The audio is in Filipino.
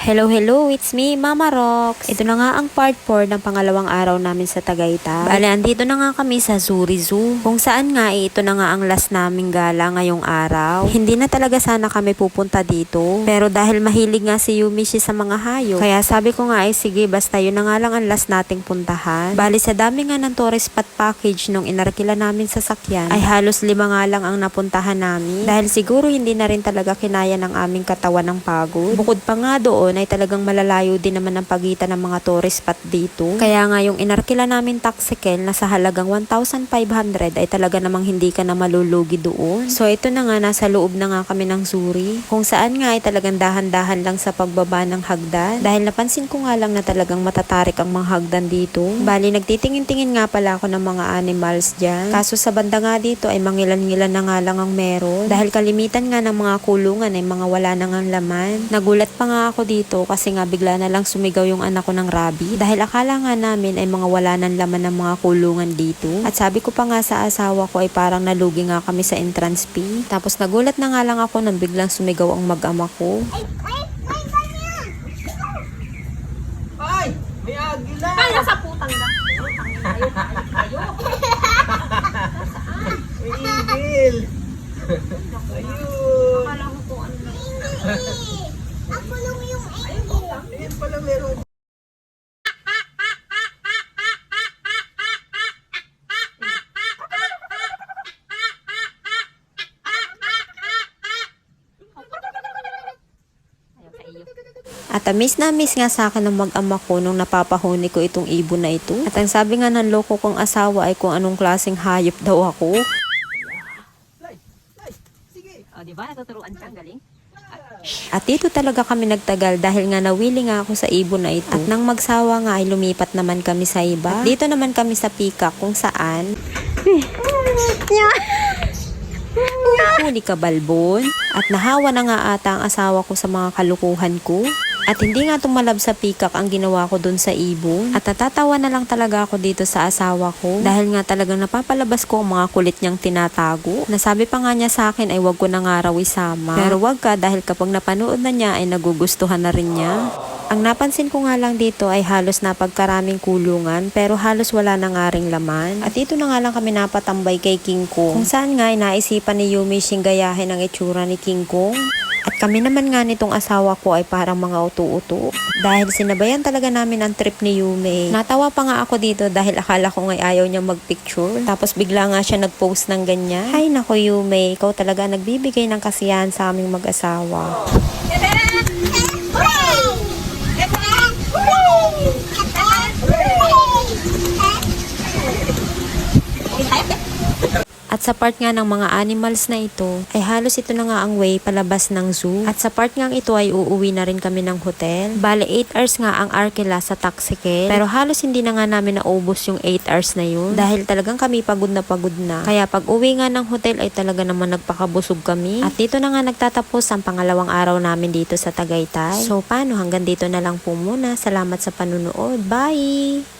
Hello, hello! It's me, Mama Rox. Ito na nga ang part 4 ng pangalawang araw namin sa Tagaytay. Bale, andito na nga kami sa Zuri Zoo. Kung saan nga, ito na nga ang last naming gala ngayong araw. Hindi na talaga sana kami pupunta dito. Pero dahil mahilig nga si Yumishi sa mga hayop, kaya sabi ko nga sige, basta yun na nga lang ang last nating puntahan. Bale, sa dami nga ng tourist spot package nung inarkila namin sa sakyan, ay halos 5 nga lang ang napuntahan namin. Dahil siguro hindi na rin talaga kinaya ng aming katawan ng pagod. Bukod pa nga doon, ay talagang malalayo din naman ang pagitan ng mga tourist spot dito. Kaya nga yung inarkila namin taxikel na sa halagang 1,500 ay talaga namang hindi ka na malulugi doon. So ito na nga, nasa loob na nga kami ng Zuri. Kung saan nga ay talagang dahan-dahan lang sa pagbaba ng hagdan. Dahil napansin ko nga lang na talagang matatarik ang mga hagdan dito. Bali, nagtitingin-tingin nga pala ako ng mga animals dyan. Kaso sa banda nga dito ay mangilan-ngilan na nga lang ang meron. Dahil kalimitan nga ng mga kulungan ay mga wala na ngang laman. Nagulat pa nga ako dito kasi nga bigla na lang sumigaw yung anak ko ng rabbit dahil akala nga namin ay mga wala ng laman ng mga kulungan dito. At sabi ko pa nga sa asawa ko ay parang nalugi nga kami sa entrance fee. Tapos nagulat na nga lang ako nang biglang sumigaw ang mag-ama ko. Ay! May agila! Ay, nasa putang na. Ayun. May igil! Ayun! Akala ko kung ano na. Ako lang yung Ayun pala meron. At na miss nga sa akin ng mag-ama ko nung napapahuni ko itong ibon na ito. At ang sabi nga ng loko kong asawa ay kung anong klaseng hayop daw ako. Sige! O, diba? Natuturuan ka. Ang galing. At dito talaga kami nagtagal dahil nga nawili nga ako sa ibon na ito. At nang magsawa nga ay lumipat naman kami sa iba. At dito naman kami sa Peacock kung saan huli ka balbon. At nahawa na nga ata ang asawa ko sa mga kalukuhan ko. At hindi nga tumalab sa Peacock ang ginawa ko dun sa ibon. At natatawa na lang talaga ako dito sa asawa ko. Dahil nga talagang napapalabas ko ang mga kulit niyang tinatago. Nasabi pa nga niya sa akin ay wag ko na nga raw isama. Pero wag ka dahil kapag napanood na niya ay nagugustuhan na rin niya. Ang napansin ko nga lang dito ay halos napagkaraming kulungan pero halos wala na nga ring laman. At dito na nga lang kami napatambay kay King Kong. Kung saan nga ay naisipan ni Yumishi gayahin ang itsura ni King Kong. At kami naman nga nitong asawa ko ay parang mga uto-uto. Dahil sinabayan talaga namin ang trip ni Yume. Natawa pa nga ako dito dahil akala ko nga ayaw niya magpicture. Tapos bigla nga siya nagpost ng ganyan. Hay nako Yume, ikaw talaga nagbibigay ng kasiyahan sa aming mag-asawa. At sa part nga ng mga animals na ito, ay halos ito na nga ang way palabas ng zoo. At sa part nga ito ay uuwi na rin kami ng hotel. Bale 8 hours nga ang Arkela sa taxikel. Pero halos hindi na nga namin naubos yung 8 hours na yun. Dahil talagang kami pagod na pagod na. Kaya pag uwi nga ng hotel ay talaga naman nagpakabusog kami. At dito na nga nagtatapos ang pangalawang araw namin dito sa Tagaytay. So paano, hanggang dito na lang po muna. Salamat sa panunood. Bye!